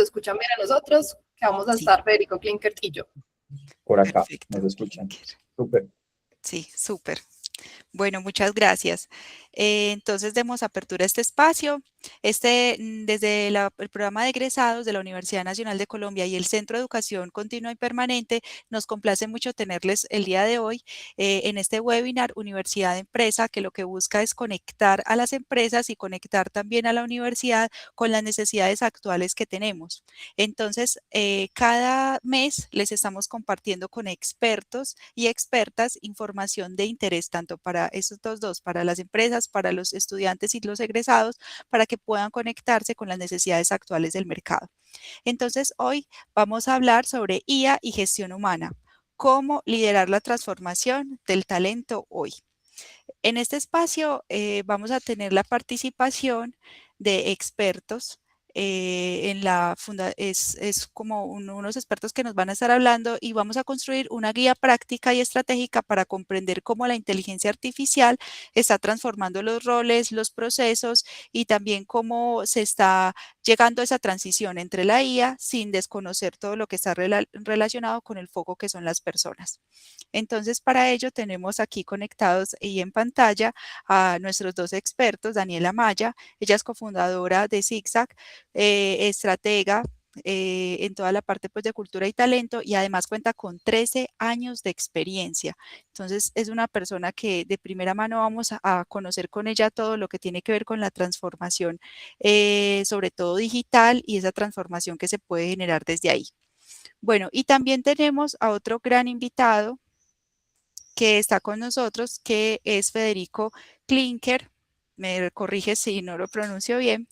escuchan bien a nosotros, que vamos a estar Federico Klinkert y yo. Por acá, Perfecto. nos escuchan. Súper. Sí, súper. Bueno, muchas gracias. Entonces, demos apertura a este espacio. Desde el programa de egresados de la Universidad Nacional de Colombia y el Centro de Educación Continua y Permanente, nos complace mucho tenerles el día de hoy en este webinar Universidad de Empresa, que lo que busca es conectar a las empresas y conectar también a la universidad con las necesidades actuales que tenemos. Entonces, cada mes les estamos compartiendo con expertos y expertas información de interés tanto para estos dos, para las empresas, para los estudiantes y los egresados, para que puedan conectarse con las necesidades actuales del mercado. Entonces, hoy vamos a hablar sobre IA y gestión humana, cómo liderar la transformación del talento hoy. En este espacio vamos a tener la participación de expertos. Es como unos expertos que nos van a estar hablando y vamos a construir una guía práctica y estratégica para comprender cómo la inteligencia artificial está transformando los roles, los procesos y también cómo se está llegando a esa transición entre la IA sin desconocer todo lo que está relacionado con el foco que son las personas. Entonces, para ello tenemos aquí conectados y en pantalla a nuestros dos expertos, Daniela Maya, ella es cofundadora de Zigzag, estratega en toda la parte pues, de cultura y talento y además cuenta con 13 años de experiencia. Entonces, es una persona que de primera mano vamos a conocer con ella todo lo que tiene que ver con la transformación, sobre todo digital y esa transformación que se puede generar desde ahí. Bueno, y también tenemos a otro gran invitado que está con nosotros, que es Federico Klinkert, me corrige si no lo pronuncio bien,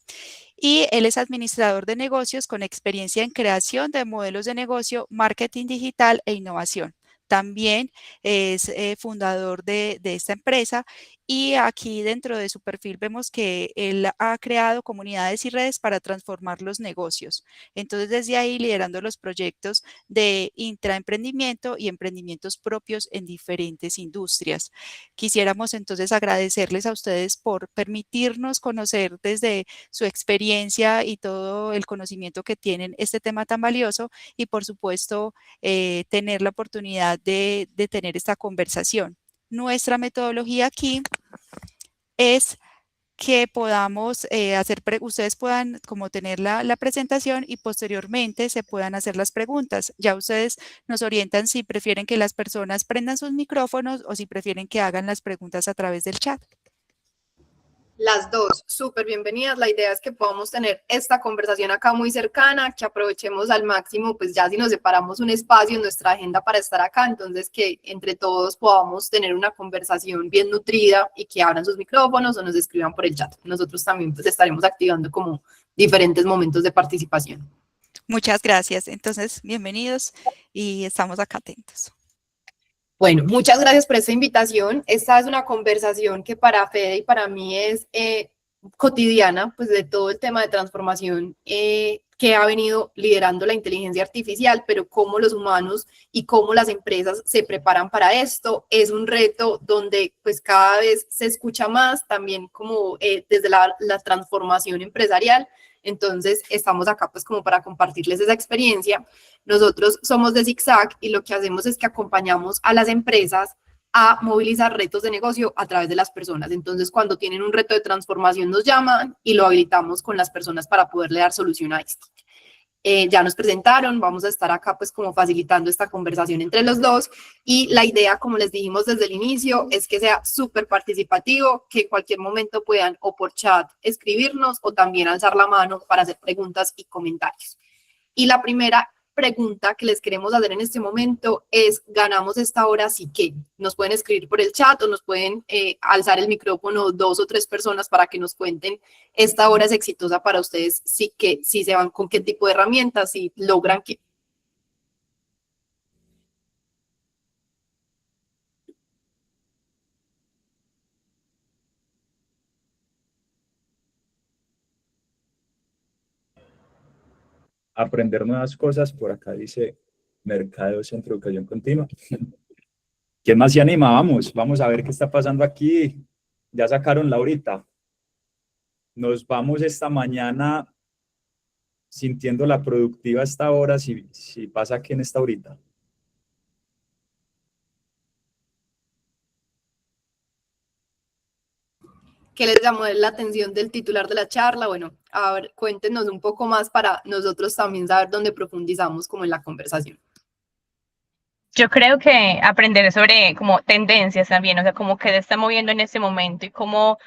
y él es administrador de negocios con experiencia en creación de modelos de negocio, marketing digital e innovación. También es fundador de esta empresa y aquí dentro de su perfil vemos que él ha creado comunidades y redes para transformar los negocios. Entonces, desde ahí liderando los proyectos de intraemprendimiento y emprendimientos propios en diferentes industrias. Quisiéramos entonces agradecerles a ustedes por permitirnos conocer desde su experiencia y todo el conocimiento que tienen este tema tan valioso y por supuesto tener la oportunidad de tener esta conversación. Nuestra metodología aquí es que podamos ustedes puedan como tener la presentación y posteriormente se puedan hacer las preguntas. Ya ustedes nos orientan si prefieren que las personas prendan sus micrófonos o si prefieren que hagan las preguntas a través del chat. Las dos, súper bienvenidas. La idea es que podamos tener esta conversación acá muy cercana, que aprovechemos al máximo, pues ya si nos separamos un espacio en nuestra agenda para estar acá, entonces que entre todos podamos tener una conversación bien nutrida y que abran sus micrófonos o nos escriban por el chat. Nosotros también pues estaremos activando como diferentes momentos de participación. Muchas gracias. Entonces, bienvenidos y estamos acá atentos. Bueno, muchas gracias por esta invitación. Esta es una conversación que para Fede y para mí es cotidiana, pues de todo el tema de transformación que ha venido liderando la inteligencia artificial, pero cómo los humanos y cómo las empresas se preparan para esto es un reto donde pues cada vez se escucha más, también como desde la transformación empresarial. Entonces, estamos acá pues como para compartirles esa experiencia. Nosotros somos de Zigzag y lo que hacemos es que acompañamos a las empresas a movilizar retos de negocio a través de las personas. Entonces, cuando tienen un reto de transformación, nos llaman y lo habilitamos con las personas para poderle dar solución a esto. Ya nos presentaron, vamos a estar acá pues como facilitando esta conversación entre los dos y la idea, como les dijimos desde el inicio, es que sea súper participativo, que en cualquier momento puedan o por chat escribirnos o también alzar la mano para hacer preguntas y comentarios. Y la primera pregunta que les queremos hacer en este momento es, ¿ganamos esta hora sí que? Nos pueden escribir por el chat o nos pueden alzar el micrófono 2 o 3 personas para que nos cuenten, esta hora es exitosa para ustedes, sí que, si se van con qué tipo de herramientas, si logran que... Aprender nuevas cosas, por acá dice Mercadeo Centro de Educación Continua. ¿Quién más se anima? Vamos a ver qué está pasando aquí. Ya sacaron la horita. Nos vamos esta mañana sintiendo la productiva a esta hora si pasa aquí en esta horita? ¿Qué les llamó la atención del titular de la charla? Bueno, a ver, cuéntenos un poco más para nosotros también saber dónde profundizamos como en la conversación. Yo creo que aprender sobre como tendencias también, o sea, como que se está moviendo en este momento y cómo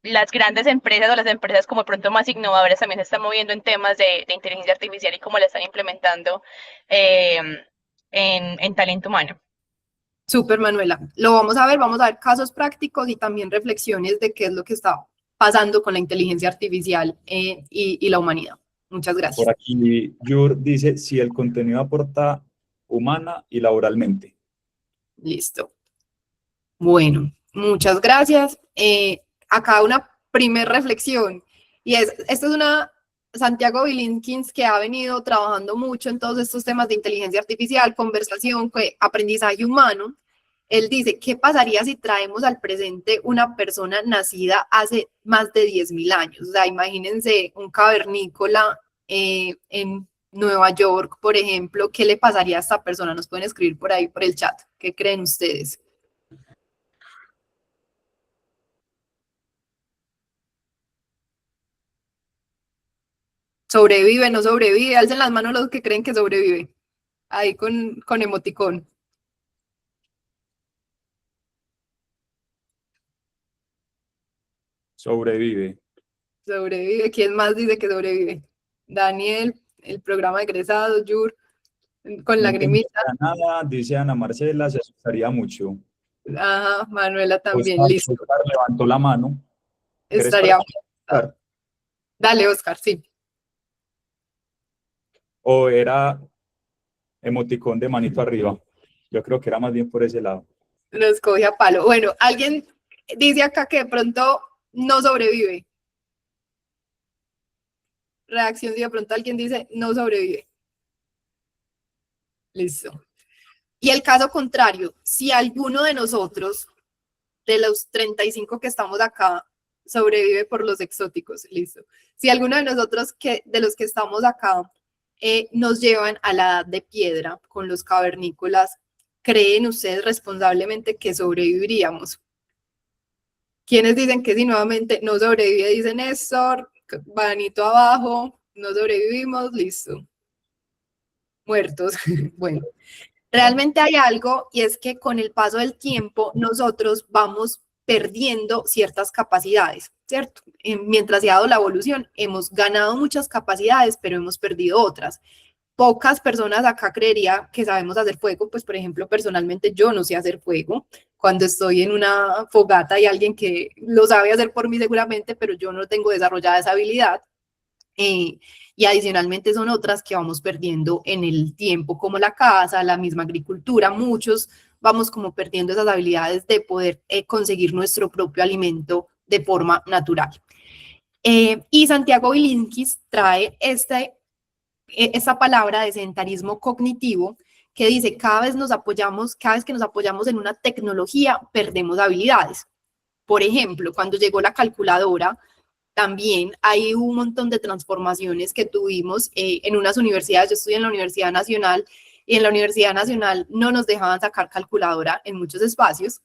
las grandes empresas o las empresas como pronto más innovadoras también se están moviendo en temas de inteligencia artificial y cómo la están implementando en talento humano. Súper, Manuela. Lo vamos a ver casos prácticos y también reflexiones de qué es lo que está pasando con la inteligencia artificial y la humanidad. Muchas gracias. Por aquí, Yur dice, si el contenido aporta humana y laboralmente. Listo. Bueno, muchas gracias. Acá una primer reflexión, y esta es una Santiago Bilinkins, que ha venido trabajando mucho en todos estos temas de inteligencia artificial, conversación, aprendizaje humano. Él dice, ¿qué pasaría si traemos al presente una persona nacida hace más de 10.000 años? O sea, imagínense un cavernícola en Nueva York, por ejemplo. ¿Qué le pasaría a esta persona? Nos pueden escribir por ahí, por el chat. ¿Qué creen ustedes? ¿Sobrevive, no sobrevive? Alcen las manos los que creen que sobrevive. Ahí con emoticón. Sobrevive. Sobrevive. ¿Quién más dice que sobrevive? Daniel, el programa de egresados, Yur, con lagrimita. Nada, dice Ana Marcela, se asustaría mucho. Ajá, Manuela también, Oscar, listo. Oscar levantó la mano. Estaría. Oscar? Dale, Oscar, sí. ¿O era emoticón de manito arriba? Yo creo que era más bien por ese lado. Nos coge a palo. Bueno, alguien dice acá que de pronto no sobrevive. Reacción, si de pronto alguien dice no sobrevive. Listo. Y el caso contrario, si alguno de nosotros, de los 35 que estamos acá, sobrevive por los exóticos, listo. Si alguno de nosotros de los que estamos acá nos llevan a la edad de piedra con los cavernícolas, ¿creen ustedes responsablemente que sobreviviríamos? ¿Quiénes dicen que si nuevamente no sobrevive? Dice Néstor, manito abajo, no sobrevivimos, listo. Muertos. Bueno, realmente hay algo, y es que con el paso del tiempo nosotros vamos perdiendo ciertas capacidades, ¿cierto? Mientras se ha dado la evolución, hemos ganado muchas capacidades, pero hemos perdido otras. Pocas personas acá creería que sabemos hacer fuego, pues por ejemplo, personalmente yo no sé hacer fuego. Cuando estoy en una fogata hay alguien que lo sabe hacer por mí seguramente, pero yo no tengo desarrollada esa habilidad. Y adicionalmente son otras que vamos perdiendo en el tiempo, como la caza, la misma agricultura. Muchos vamos como perdiendo esas habilidades de poder conseguir nuestro propio alimento de forma natural. Y Santiago Bilinkis trae esta palabra de sedentarismo cognitivo, que dice cada vez que nos apoyamos en una tecnología, perdemos habilidades. Por ejemplo, cuando llegó la calculadora, también hay un montón de transformaciones que tuvimos en unas universidades. Yo estudié en la Universidad Nacional, y en la Universidad Nacional no nos dejaban sacar calculadora en muchos espacios.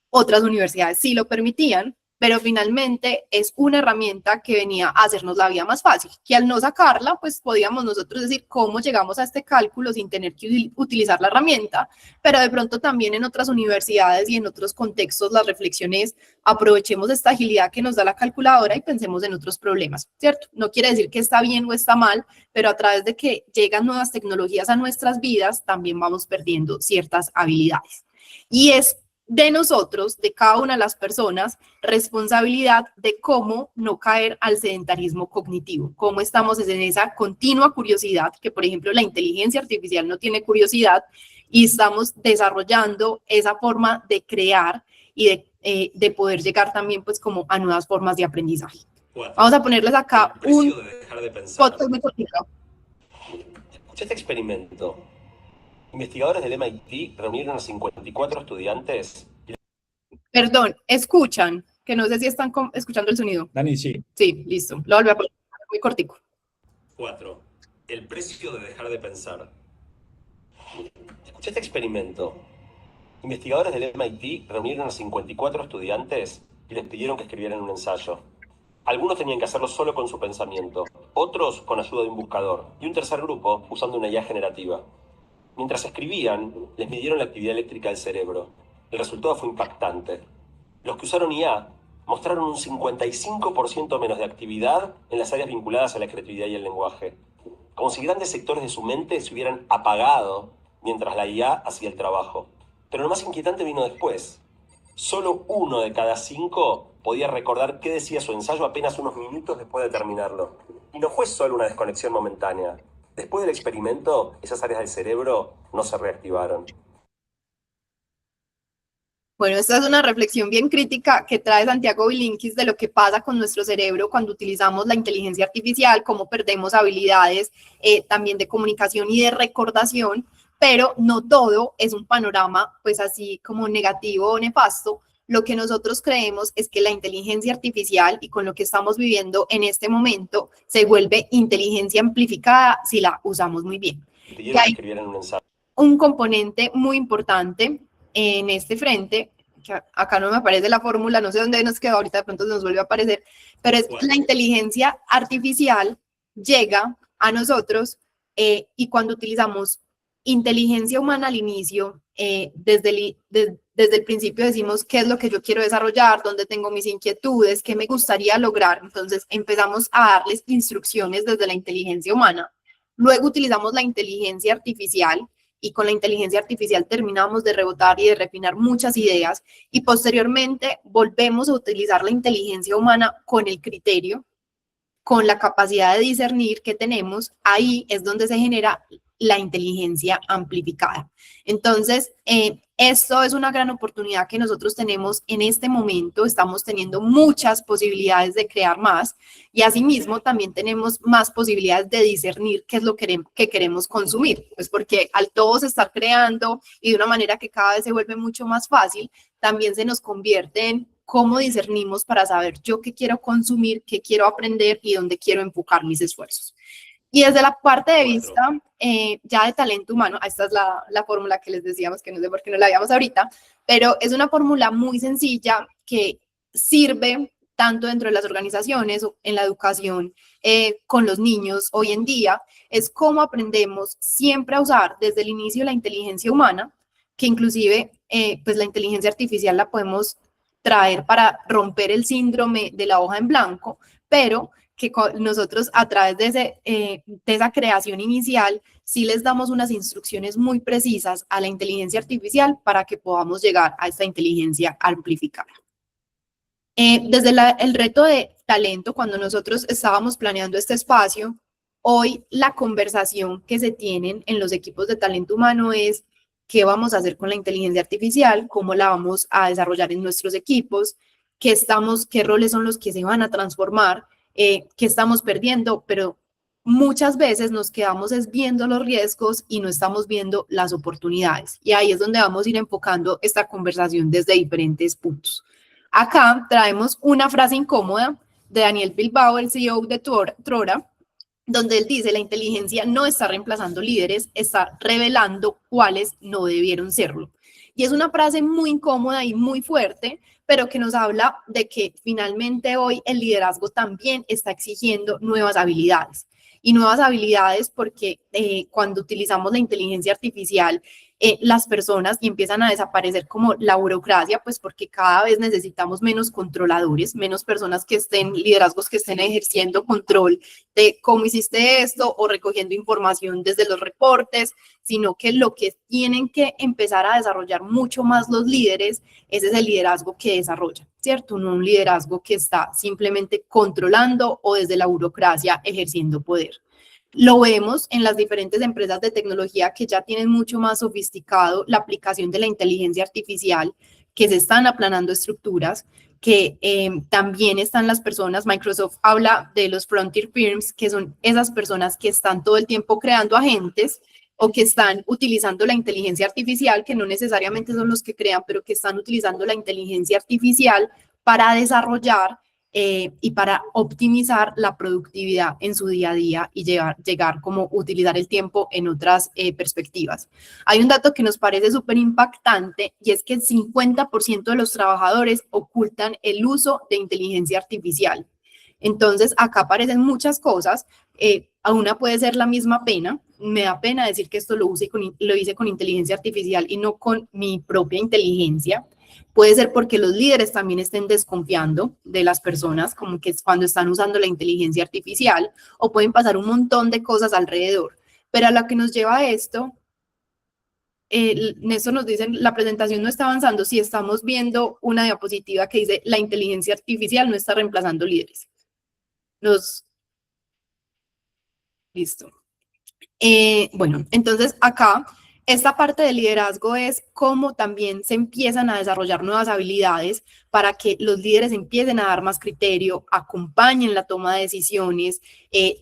Otras universidades sí lo permitían, pero finalmente es una herramienta que venía a hacernos la vida más fácil, que al no sacarla, pues podíamos nosotros decir cómo llegamos a este cálculo sin tener que utilizar la herramienta, pero de pronto también en otras universidades y en otros contextos la reflexión es aprovechemos esta agilidad que nos da la calculadora y pensemos en otros problemas, ¿cierto? No quiere decir que está bien o está mal, pero a través de que llegan nuevas tecnologías a nuestras vidas, también vamos perdiendo ciertas habilidades. Y es de nosotros, de cada una de las personas, responsabilidad de cómo no caer al sedentarismo cognitivo, cómo estamos en esa continua curiosidad, que por ejemplo la inteligencia artificial no tiene curiosidad, y estamos desarrollando esa forma de crear y de poder llegar también pues como a nuevas formas de aprendizaje. Vamos a ponerles acá un podcast muy cortito. Escuché este experimento. Investigadores del MIT reunieron a 54 estudiantes. Perdón, escuchan, que no sé si están escuchando el sonido. Dani, sí. Sí, listo. Lo volví a poner muy cortico. 4. El precio de dejar de pensar. Escuché este experimento. Investigadores del MIT reunieron a 54 estudiantes y les pidieron que escribieran un ensayo. Algunos tenían que hacerlo solo con su pensamiento, otros con ayuda de un buscador y un tercer grupo usando una IA generativa. Mientras escribían, les midieron la actividad eléctrica del cerebro. El resultado fue impactante. Los que usaron IA mostraron un 55% menos de actividad en las áreas vinculadas a la creatividad y el lenguaje, como si grandes sectores de su mente se hubieran apagado mientras la IA hacía el trabajo. Pero lo más inquietante vino después. Solo 1 de cada 5 podía recordar qué decía su ensayo apenas unos minutos después de terminarlo. Y no fue solo una desconexión momentánea. Después del experimento, esas áreas del cerebro no se reactivaron. Bueno, esta es una reflexión bien crítica que trae Santiago Bilinkis de lo que pasa con nuestro cerebro cuando utilizamos la inteligencia artificial, cómo perdemos habilidades también de comunicación y de recordación, pero no todo es un panorama pues así como negativo o nefasto. Lo que nosotros creemos es que la inteligencia artificial y con lo que estamos viviendo en este momento se vuelve inteligencia amplificada si la usamos muy bien. Pidieron que escribieran un ensayo. Un componente muy importante en este frente, que acá no me aparece la fórmula, no sé dónde nos quedó, ahorita de pronto nos vuelve a aparecer, pero es la inteligencia artificial llega a nosotros y cuando utilizamos inteligencia humana al inicio, desde el principio decimos qué es lo que yo quiero desarrollar, dónde tengo mis inquietudes, qué me gustaría lograr, entonces empezamos a darles instrucciones desde la inteligencia humana, luego utilizamos la inteligencia artificial y con la inteligencia artificial terminamos de rebotar y de refinar muchas ideas y posteriormente volvemos a utilizar la inteligencia humana con el criterio, con la capacidad de discernir que tenemos, ahí es donde se genera la inteligencia amplificada. Entonces, esto es una gran oportunidad que nosotros tenemos en este momento, estamos teniendo muchas posibilidades de crear más y asimismo también tenemos más posibilidades de discernir qué es lo que queremos consumir, pues porque al todos estar creando y de una manera que cada vez se vuelve mucho más fácil, también se nos convierte en cómo discernimos para saber yo qué quiero consumir, qué quiero aprender y dónde quiero enfocar mis esfuerzos. Y desde la parte de vista ya de talento humano, esta es la fórmula que les decíamos que no sé por qué no la habíamos ahorita, pero es una fórmula muy sencilla que sirve tanto dentro de las organizaciones o en la educación con los niños hoy en día, es cómo aprendemos siempre a usar desde el inicio la inteligencia humana, que inclusive pues la inteligencia artificial la podemos traer para romper el síndrome de la hoja en blanco, pero que nosotros a través de esa creación inicial sí les damos unas instrucciones muy precisas a la inteligencia artificial para que podamos llegar a esta inteligencia amplificada. Desde el reto de talento, cuando nosotros estábamos planeando este espacio, hoy la conversación que se tienen en los equipos de talento humano es qué vamos a hacer con la inteligencia artificial, cómo la vamos a desarrollar en nuestros equipos, qué roles son los que se van a transformar, qué estamos perdiendo, pero muchas veces nos quedamos viendo los riesgos y no estamos viendo las oportunidades. Y ahí es donde vamos a ir enfocando esta conversación desde diferentes puntos. Acá traemos una frase incómoda de Daniel Bilbao, el CEO de Trora, donde él dice, la inteligencia no está reemplazando líderes, está revelando cuáles no debieron serlo. Y es una frase muy incómoda y muy fuerte, pero que nos habla de que finalmente hoy el liderazgo también está exigiendo nuevas habilidades. Y nuevas habilidades porque cuando utilizamos la inteligencia artificial, las personas y empiezan a desaparecer como la burocracia, pues porque cada vez necesitamos menos controladores, menos personas que liderazgos que estén ejerciendo control de cómo hiciste esto o recogiendo información desde los reportes, sino que lo que tienen que empezar a desarrollar mucho más los líderes, ese es el liderazgo que desarrollan, ¿cierto? No un liderazgo que está simplemente controlando o desde la burocracia ejerciendo poder. Lo vemos en las diferentes empresas de tecnología que ya tienen mucho más sofisticado la aplicación de la inteligencia artificial, que se están aplanando estructuras, que también están las personas, Microsoft habla de los frontier firms, que son esas personas que están todo el tiempo creando agentes o que están utilizando la inteligencia artificial, que no necesariamente son los que crean, pero que están utilizando la inteligencia artificial para desarrollar y para optimizar la productividad en su día a día y llegar como utilizar el tiempo en otras perspectivas. Hay un dato que nos parece súper impactante y es que el 50% de los trabajadores ocultan el uso de inteligencia artificial. Entonces, acá aparecen muchas cosas. A una puede ser la misma pena. Me da pena decir que esto lo hice con inteligencia artificial y no con mi propia inteligencia. Puede ser porque los líderes también estén desconfiando de las personas, como que es cuando están usando la inteligencia artificial, o pueden pasar un montón de cosas alrededor. Pero a lo que nos lleva a esto, Néstor nos dice, la presentación no está avanzando si estamos viendo una diapositiva que dice la inteligencia artificial no está reemplazando líderes. Listo. Bueno, entonces acá, esta parte del liderazgo es cómo también se empiezan a desarrollar nuevas habilidades para que los líderes empiecen a dar más criterio, acompañen la toma de decisiones,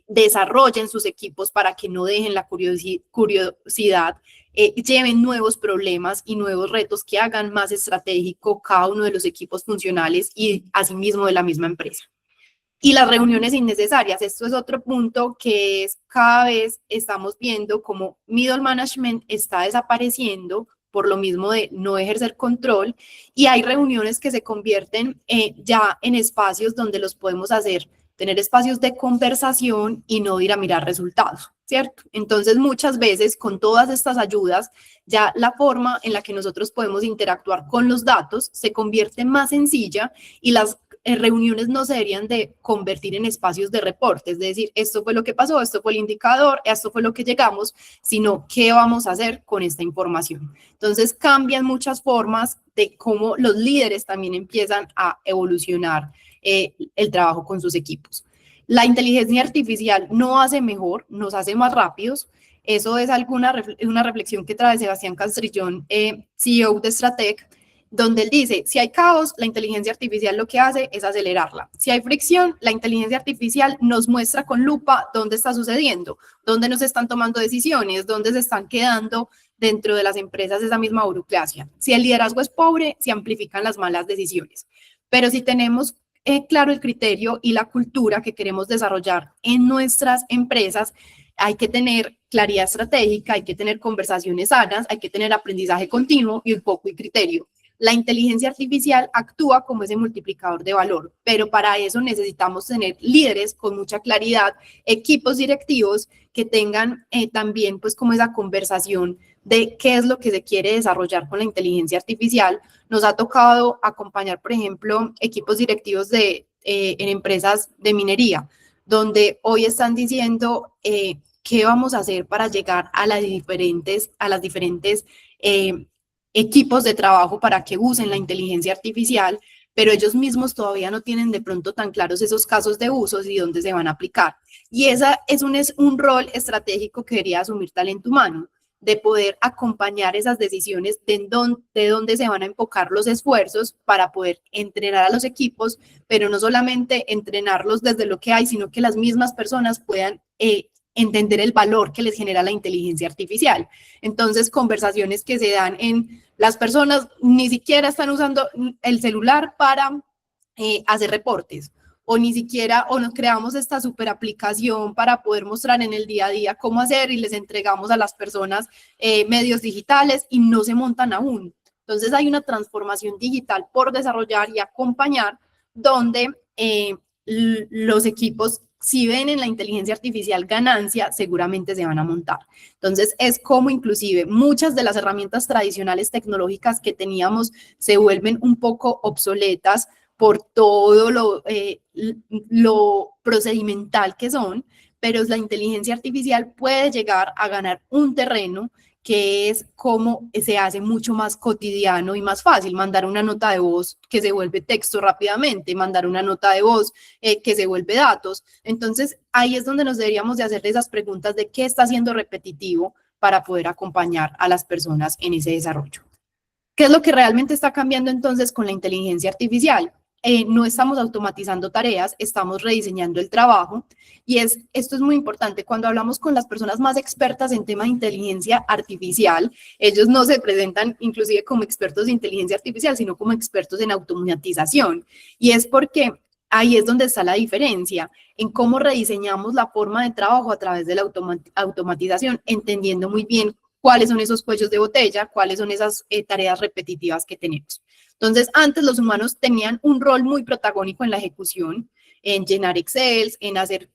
desarrollen sus equipos para que no dejen la curiosidad, lleven nuevos problemas y nuevos retos que hagan más estratégico cada uno de los equipos funcionales y asimismo de la misma empresa. Y las reuniones innecesarias, esto es otro punto que es cada vez estamos viendo como middle management está desapareciendo por lo mismo de no ejercer control y hay reuniones que se convierten ya en espacios donde los podemos hacer, tener espacios de conversación y no ir a mirar resultados, ¿cierto? Entonces muchas veces con todas estas ayudas ya la forma en la que nosotros podemos interactuar con los datos se convierte más sencilla y las reuniones no se deberían de convertir en espacios de reportes, es decir, esto fue lo que pasó, esto fue el indicador, esto fue lo que llegamos, sino qué vamos a hacer con esta información. Entonces cambian muchas formas de cómo los líderes también empiezan a evolucionar el trabajo con sus equipos. La inteligencia artificial no hace mejor, nos hace más rápidos. Eso es una reflexión que trae Sebastián Castrillón, CEO de Stratec, donde él dice, si hay caos, la inteligencia artificial lo que hace es acelerarla. Si hay fricción, la inteligencia artificial nos muestra con lupa dónde está sucediendo, dónde nos están tomando decisiones, dónde se están quedando dentro de las empresas esa misma burocracia. Si el liderazgo es pobre, se amplifican las malas decisiones. Pero si tenemos claro el criterio y la cultura que queremos desarrollar en nuestras empresas, hay que tener claridad estratégica, hay que tener conversaciones sanas, hay que tener aprendizaje continuo y un poco de criterio. La inteligencia artificial actúa como ese multiplicador de valor, pero para eso necesitamos tener líderes con mucha claridad, equipos directivos que tengan también pues como esa conversación de qué es lo que se quiere desarrollar con la inteligencia artificial. Nos ha tocado acompañar, por ejemplo, equipos directivos en empresas de minería, donde hoy están diciendo qué vamos a hacer para llegar a las diferentes equipos de trabajo para que usen la inteligencia artificial, pero ellos mismos todavía no tienen de pronto tan claros esos casos de usos y dónde se van a aplicar. Y esa es un rol estratégico que debería asumir talento humano, de poder acompañar esas decisiones de dónde se van a enfocar los esfuerzos para poder entrenar a los equipos, pero no solamente entrenarlos desde lo que hay, sino que las mismas personas puedan entender el valor que les genera la inteligencia artificial. Entonces, conversaciones que se dan en las personas ni siquiera están usando el celular para hacer reportes, o ni siquiera, o nos creamos esta super aplicación para poder mostrar en el día a día cómo hacer y les entregamos a las personas medios digitales y no se montan aún. Entonces, hay una transformación digital por desarrollar y acompañar donde los equipos, si ven en la inteligencia artificial ganancia, seguramente se van a montar. Entonces, es como inclusive muchas de las herramientas tradicionales tecnológicas que teníamos se vuelven un poco obsoletas por todo lo procedimental que son, pero la inteligencia artificial puede llegar a ganar un terreno que es como se hace mucho más cotidiano y más fácil, mandar una nota de voz que se vuelve texto rápidamente, mandar una nota de voz que se vuelve datos. Entonces, ahí es donde nos deberíamos de hacer esas preguntas de qué está siendo repetitivo para poder acompañar a las personas en ese desarrollo. ¿Qué es lo que realmente está cambiando entonces con la inteligencia artificial? No estamos automatizando tareas, estamos rediseñando el trabajo y esto es muy importante. Cuando hablamos con las personas más expertas en tema de inteligencia artificial, ellos no se presentan inclusive como expertos de inteligencia artificial, sino como expertos en automatización. Y es porque ahí es donde está la diferencia, en cómo rediseñamos la forma de trabajo a través de la automatización, entendiendo muy bien cuáles son esos cuellos de botella, cuáles son esas tareas repetitivas que tenemos. Entonces, antes los humanos tenían un rol muy protagónico en la ejecución, en llenar Excel, en hacer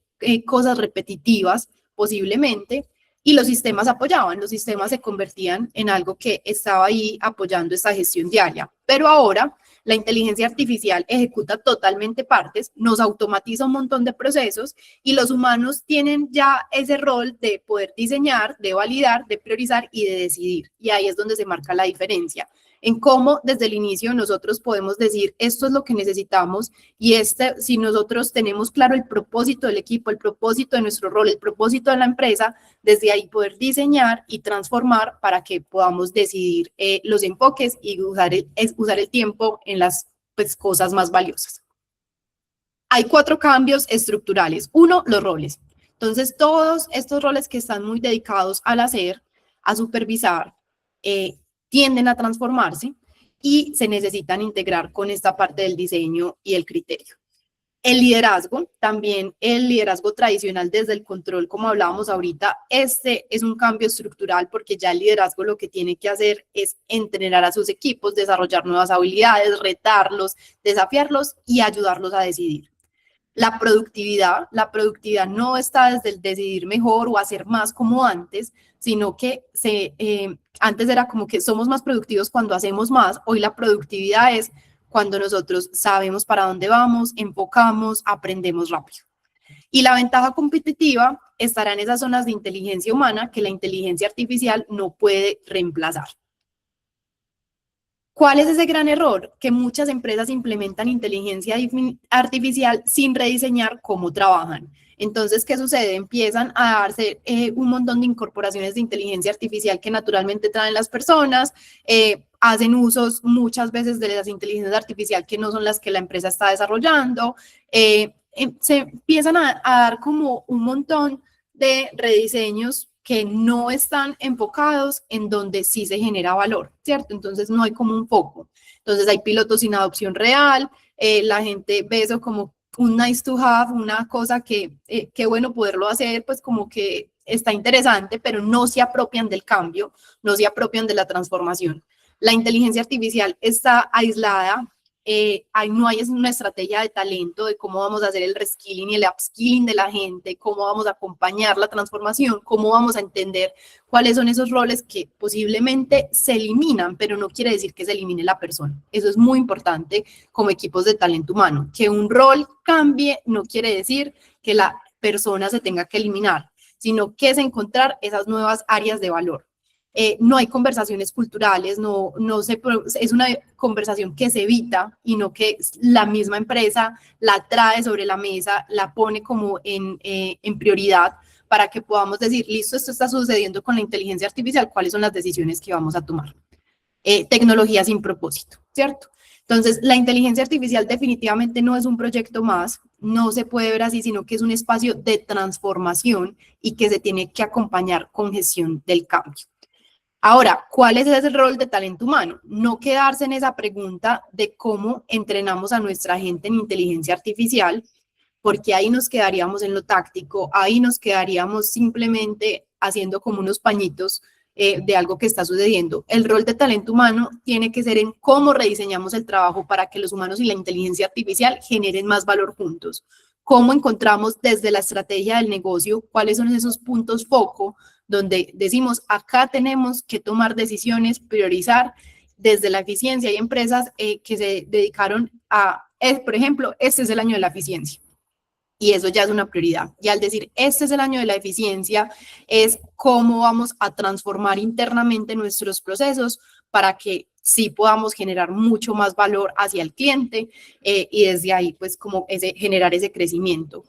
cosas repetitivas posiblemente, y los sistemas apoyaban, los sistemas se convertían en algo que estaba ahí apoyando esta gestión diaria. Pero ahora la inteligencia artificial ejecuta totalmente partes, nos automatiza un montón de procesos y los humanos tienen ya ese rol de poder diseñar, de validar, de priorizar y de decidir. Y ahí es donde se marca la diferencia, en cómo desde el inicio nosotros podemos decir esto es lo que necesitamos y si nosotros tenemos claro el propósito del equipo, el propósito de nuestro rol, el propósito de la empresa, desde ahí poder diseñar y transformar para que podamos decidir los enfoques y usar el tiempo en las cosas más valiosas. Hay 4 cambios estructurales. 1, los roles. Entonces, todos estos roles que están muy dedicados al hacer, a supervisar, tienden a transformarse y se necesitan integrar con esta parte del diseño y el criterio. El liderazgo, también el liderazgo tradicional desde el control, como hablábamos ahorita, este es un cambio estructural porque ya el liderazgo lo que tiene que hacer es entrenar a sus equipos, desarrollar nuevas habilidades, retarlos, desafiarlos y ayudarlos a decidir. La productividad no está desde el decidir mejor o hacer más como antes, sino que antes era como que somos más productivos cuando hacemos más, hoy la productividad es cuando nosotros sabemos para dónde vamos, enfocamos, aprendemos rápido. Y la ventaja competitiva estará en esas zonas de inteligencia humana que la inteligencia artificial no puede reemplazar. ¿Cuál es ese gran error? Que muchas empresas implementan inteligencia artificial sin rediseñar cómo trabajan. Entonces, ¿qué sucede? Empiezan a darse un montón de incorporaciones de inteligencia artificial que naturalmente traen las personas, hacen usos muchas veces de las inteligencias artificiales que no son las que la empresa está desarrollando, se empiezan a dar como un montón de rediseños que no están enfocados en donde sí se genera valor, ¿cierto? Entonces no hay como un foco. Entonces hay pilotos sin adopción real, la gente ve eso como un nice to have, una cosa que qué bueno poderlo hacer, pues como que está interesante, pero no se apropian del cambio, no se apropian de la transformación. La inteligencia artificial está aislada, no hay una estrategia de talento de cómo vamos a hacer el reskilling y el upskilling de la gente, cómo vamos a acompañar la transformación, cómo vamos a entender cuáles son esos roles que posiblemente se eliminan, pero no quiere decir que se elimine la persona. Eso es muy importante como equipos de talento humano. Que un rol cambie no quiere decir que la persona se tenga que eliminar, sino que es encontrar esas nuevas áreas de valor. No hay conversaciones culturales, es una conversación que se evita y no que la misma empresa la trae sobre la mesa, la pone como en prioridad para que podamos decir, listo, esto está sucediendo con la inteligencia artificial, ¿cuáles son las decisiones que vamos a tomar? Tecnología sin propósito, ¿cierto? Entonces, la inteligencia artificial definitivamente no es un proyecto más, no se puede ver así, sino que es un espacio de transformación y que se tiene que acompañar con gestión del cambio. Ahora, ¿cuál es ese rol de talento humano? No quedarse en esa pregunta de cómo entrenamos a nuestra gente en inteligencia artificial, porque ahí nos quedaríamos en lo táctico, ahí nos quedaríamos simplemente haciendo como unos pañitos de algo que está sucediendo. El rol de talento humano tiene que ser en cómo rediseñamos el trabajo para que los humanos y la inteligencia artificial generen más valor juntos. Cómo encontramos desde la estrategia del negocio cuáles son esos puntos foco donde decimos, acá tenemos que tomar decisiones, priorizar desde la eficiencia. Hay empresas que se dedicaron a, por ejemplo, este es el año de la eficiencia. Y eso ya es una prioridad. Y al decir, este es el año de la eficiencia, es cómo vamos a transformar internamente nuestros procesos para que sí podamos generar mucho más valor hacia el cliente y desde ahí, pues, como generar ese crecimiento.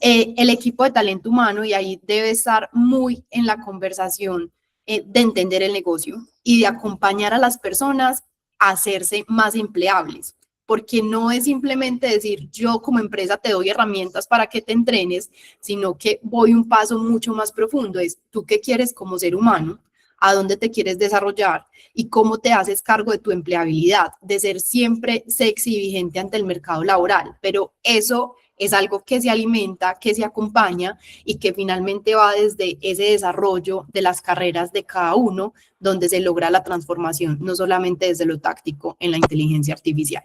El equipo de talento humano, y ahí debe estar muy en la conversación de entender el negocio y de acompañar a las personas a hacerse más empleables, porque no es simplemente decir yo como empresa te doy herramientas para que te entrenes, sino que voy un paso mucho más profundo, es tú qué quieres como ser humano, a dónde te quieres desarrollar y cómo te haces cargo de tu empleabilidad, de ser siempre sexy y vigente ante el mercado laboral. Pero eso es algo que se alimenta, que se acompaña y que finalmente va desde ese desarrollo de las carreras de cada uno, donde se logra la transformación, no solamente desde lo táctico en la inteligencia artificial.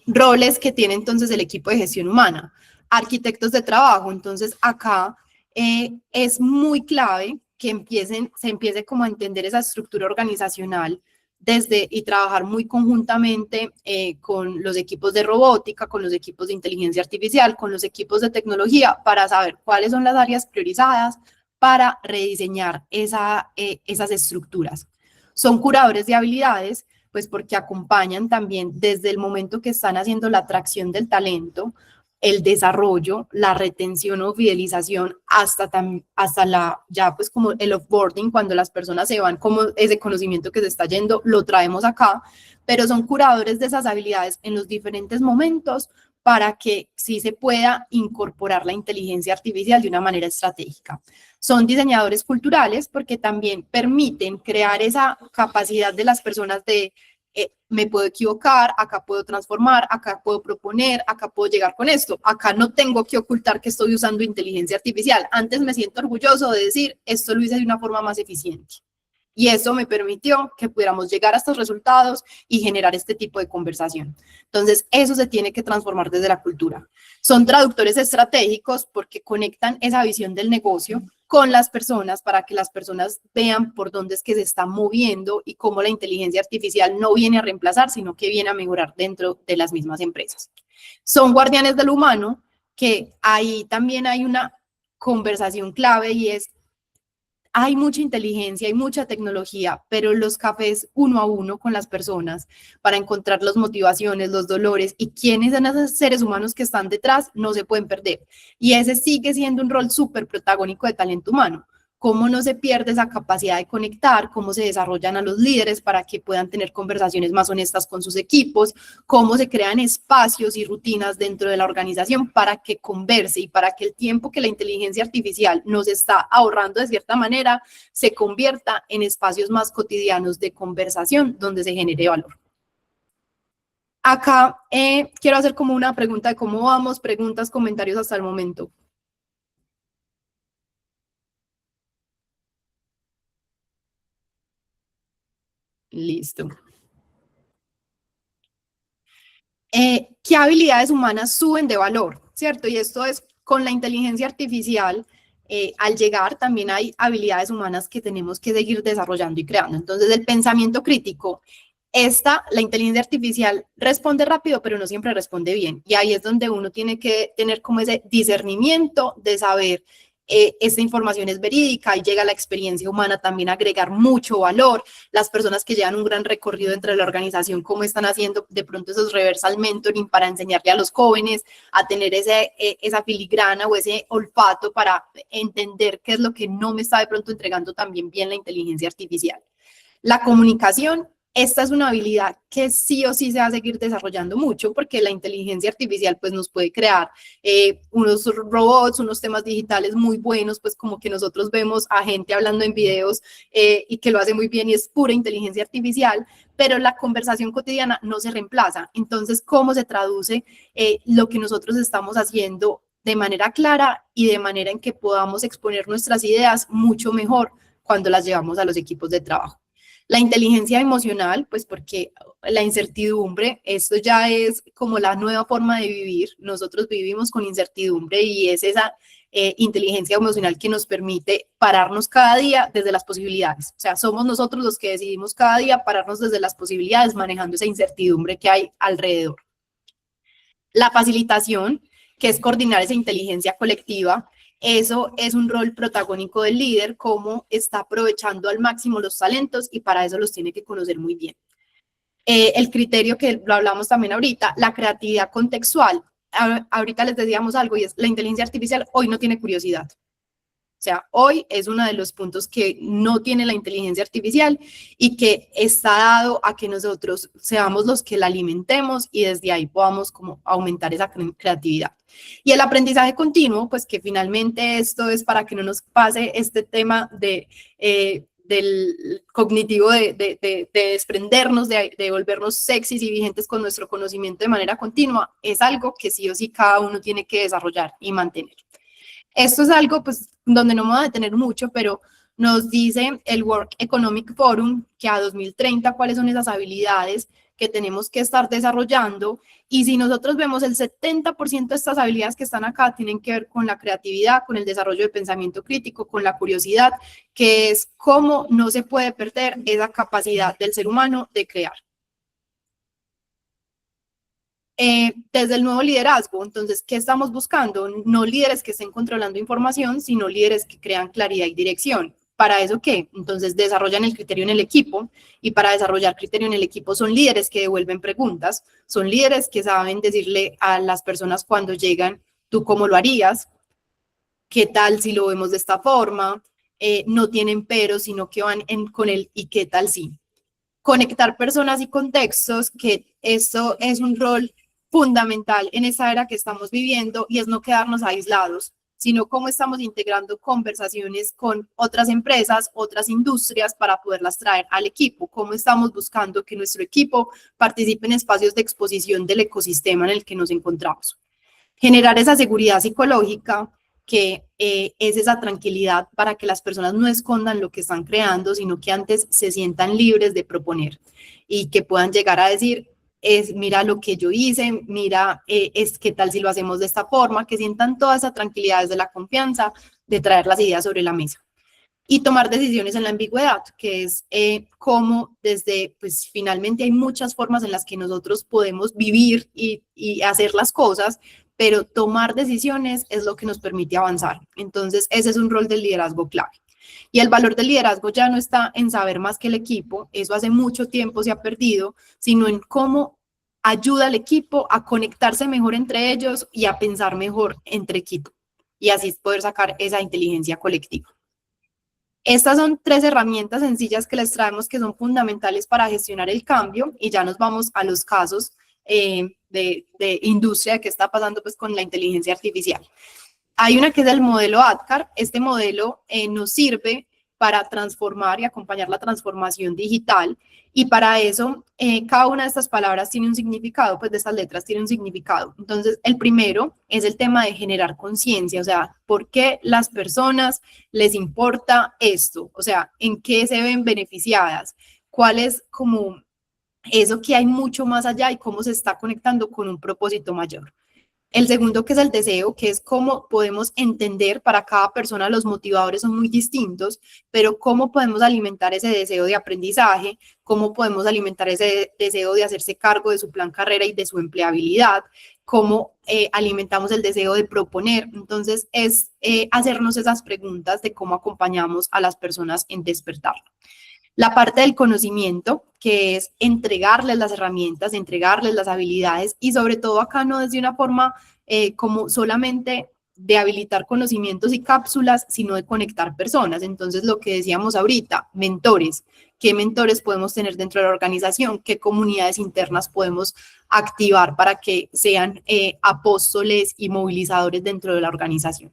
Roles que tiene entonces el equipo de gestión humana, arquitectos de trabajo. Entonces acá es muy clave que se empiece como a entender esa estructura organizacional y trabajar muy conjuntamente con los equipos de robótica, con los equipos de inteligencia artificial, con los equipos de tecnología, para saber cuáles son las áreas priorizadas para rediseñar esas estructuras. Son curadores de habilidades, pues porque acompañan también desde el momento que están haciendo la atracción del talento, el desarrollo, la retención o fidelización, hasta ya pues como el offboarding, cuando las personas se van, como ese conocimiento que se está yendo, lo traemos acá, pero son curadores de esas habilidades en los diferentes momentos para que sí se pueda incorporar la inteligencia artificial de una manera estratégica. Son diseñadores culturales porque también permiten crear esa capacidad de las personas de me puedo equivocar, acá puedo transformar, acá puedo proponer, acá puedo llegar con esto, acá no tengo que ocultar que estoy usando inteligencia artificial, antes me siento orgulloso de decir esto lo hice de una forma más eficiente. Y eso me permitió que pudiéramos llegar a estos resultados y generar este tipo de conversación. Entonces, eso se tiene que transformar desde la cultura. Son traductores estratégicos porque conectan esa visión del negocio con las personas para que las personas vean por dónde es que se está moviendo y cómo la inteligencia artificial no viene a reemplazar, sino que viene a mejorar dentro de las mismas empresas. Son guardianes del humano, que ahí también hay una conversación clave y es: hay mucha inteligencia, hay mucha tecnología, pero los cafés uno a uno con las personas para encontrar las motivaciones, los dolores y quiénes son esos seres humanos que están detrás no se pueden perder. Y ese sigue siendo un rol súper protagónico de talento humano. Cómo no se pierde esa capacidad de conectar, cómo se desarrollan a los líderes para que puedan tener conversaciones más honestas con sus equipos, cómo se crean espacios y rutinas dentro de la organización para que converse y para que el tiempo que la inteligencia artificial nos está ahorrando de cierta manera se convierta en espacios más cotidianos de conversación donde se genere valor. Acá quiero hacer como una pregunta de cómo vamos, preguntas, comentarios hasta el momento. Listo. ¿Qué habilidades humanas suben de valor? ¿Cierto? Y esto es con la inteligencia artificial. Al llegar también hay habilidades humanas que tenemos que seguir desarrollando y creando. Entonces, el pensamiento crítico. La inteligencia artificial responde rápido, pero no siempre responde bien. Y ahí es donde uno tiene que tener como ese discernimiento de saber esta información es verídica y llega la experiencia humana también a agregar mucho valor. Las personas que llevan un gran recorrido dentro de la organización, cómo están haciendo de pronto esos reversal mentoring para enseñarle a los jóvenes a tener esa filigrana o ese olfato para entender qué es lo que no me está de pronto entregando también bien la inteligencia artificial. La comunicación. Esta es una habilidad que sí o sí se va a seguir desarrollando mucho porque la inteligencia artificial pues nos puede crear unos robots, unos temas digitales muy buenos, pues como que nosotros vemos a gente hablando en videos y que lo hace muy bien y es pura inteligencia artificial, pero la conversación cotidiana no se reemplaza. Entonces, ¿cómo se traduce lo que nosotros estamos haciendo de manera clara y de manera en que podamos exponer nuestras ideas mucho mejor cuando las llevamos a los equipos de trabajo? La inteligencia emocional, pues porque la incertidumbre, esto ya es como la nueva forma de vivir. Nosotros vivimos con incertidumbre y es esa inteligencia emocional que nos permite pararnos cada día desde las posibilidades. O sea, somos nosotros los que decidimos cada día pararnos desde las posibilidades, manejando esa incertidumbre que hay alrededor. La facilitación, que es coordinar esa inteligencia colectiva. Eso es un rol protagónico del líder, cómo está aprovechando al máximo los talentos y para eso los tiene que conocer muy bien. El criterio que lo hablamos también ahorita, la creatividad contextual. Ahorita les decíamos algo y es la inteligencia artificial hoy no tiene curiosidad. O sea, hoy es uno de los puntos que no tiene la inteligencia artificial y que está dado a que nosotros seamos los que la alimentemos y desde ahí podamos como aumentar esa creatividad. Y el aprendizaje continuo, pues que finalmente esto es para que no nos pase este tema del cognitivo de desprendernos, de volvernos sexys y vigentes con nuestro conocimiento de manera continua, es algo que sí o sí cada uno tiene que desarrollar y mantener. Esto es algo pues donde no me voy a detener mucho, pero nos dice el World Economic Forum que a 2030 cuáles son esas habilidades que tenemos que estar desarrollando, y si nosotros vemos el 70% de estas habilidades que están acá tienen que ver con la creatividad, con el desarrollo de pensamiento crítico, con la curiosidad, que es cómo no se puede perder esa capacidad del ser humano de crear. Desde el nuevo liderazgo, entonces, ¿qué estamos buscando? No líderes que estén controlando información, sino líderes que crean claridad y dirección. ¿Para eso qué? Entonces, desarrollan el criterio en el equipo, y para desarrollar criterio en el equipo son líderes que devuelven preguntas, son líderes que saben decirle a las personas cuando llegan, ¿tú cómo lo harías? ¿Qué tal si lo vemos de esta forma? No tienen pero, sino que van con el ¿y qué tal si? Conectar personas y contextos, que eso es un rol fundamental en esta era que estamos viviendo, y es no quedarnos aislados, sino cómo estamos integrando conversaciones con otras empresas, otras industrias para poderlas traer al equipo, cómo estamos buscando que nuestro equipo participe en espacios de exposición del ecosistema en el que nos encontramos. Generar esa seguridad psicológica, que es esa tranquilidad para que las personas no escondan lo que están creando, sino que antes se sientan libres de proponer y que puedan llegar a decir, mira lo que yo hice, mira, qué tal si lo hacemos de esta forma, que sientan toda esa tranquilidad desde la confianza de traer las ideas sobre la mesa. Y tomar decisiones en la ambigüedad, que es cómo desde, pues finalmente hay muchas formas en las que nosotros podemos vivir y hacer las cosas, pero tomar decisiones es lo que nos permite avanzar. Entonces, ese es un rol del liderazgo clave. Y el valor del liderazgo ya no está en saber más que el equipo, eso hace mucho tiempo se ha perdido, sino en cómo ayuda al equipo a conectarse mejor entre ellos y a pensar mejor entre equipo, y así poder sacar esa inteligencia colectiva. Estas son 3 herramientas sencillas que les traemos que son fundamentales para gestionar el cambio, y ya nos vamos a los casos de industria que está pasando pues con la inteligencia artificial. Hay una que es el modelo ADKAR. Este modelo nos sirve para transformar y acompañar la transformación digital, y para eso cada una de estas palabras tiene un significado, pues de estas letras tiene un significado. Entonces, el primero es el tema de generar conciencia, o sea, ¿por qué las personas les importa esto? O sea, ¿en qué se ven beneficiadas? ¿Cuál es como eso que hay mucho más allá y cómo se está conectando con un propósito mayor? El segundo, que es el deseo, que es cómo podemos entender, para cada persona los motivadores son muy distintos, pero cómo podemos alimentar ese deseo de aprendizaje, cómo podemos alimentar ese deseo de hacerse cargo de su plan carrera y de su empleabilidad, cómo alimentamos el deseo de proponer. Entonces, es hacernos esas preguntas de cómo acompañamos a las personas en despertar. La parte del conocimiento, que es entregarles las herramientas, entregarles las habilidades, y sobre todo acá no desde una forma como solamente de habilitar conocimientos y cápsulas, sino de conectar personas. Entonces, lo que decíamos ahorita, mentores. ¿Qué mentores podemos tener dentro de la organización? ¿Qué comunidades internas podemos activar para que sean apóstoles y movilizadores dentro de la organización?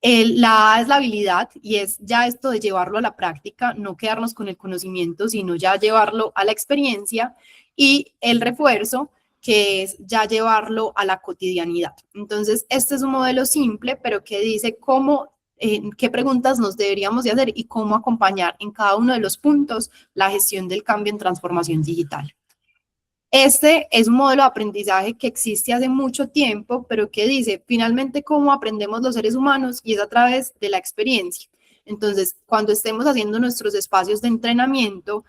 La A es la habilidad, y es ya esto de llevarlo a la práctica, no quedarnos con el conocimiento, sino ya llevarlo a la experiencia. Y el refuerzo, que es ya llevarlo a la cotidianidad. Entonces, este es un modelo simple, pero que dice qué preguntas nos deberíamos de hacer y cómo acompañar en cada uno de los puntos la gestión del cambio en transformación digital. Este es un modelo de aprendizaje que existe hace mucho tiempo, pero que dice finalmente cómo aprendemos los seres humanos, y es a través de la experiencia. Entonces, cuando estemos haciendo nuestros espacios de entrenamiento,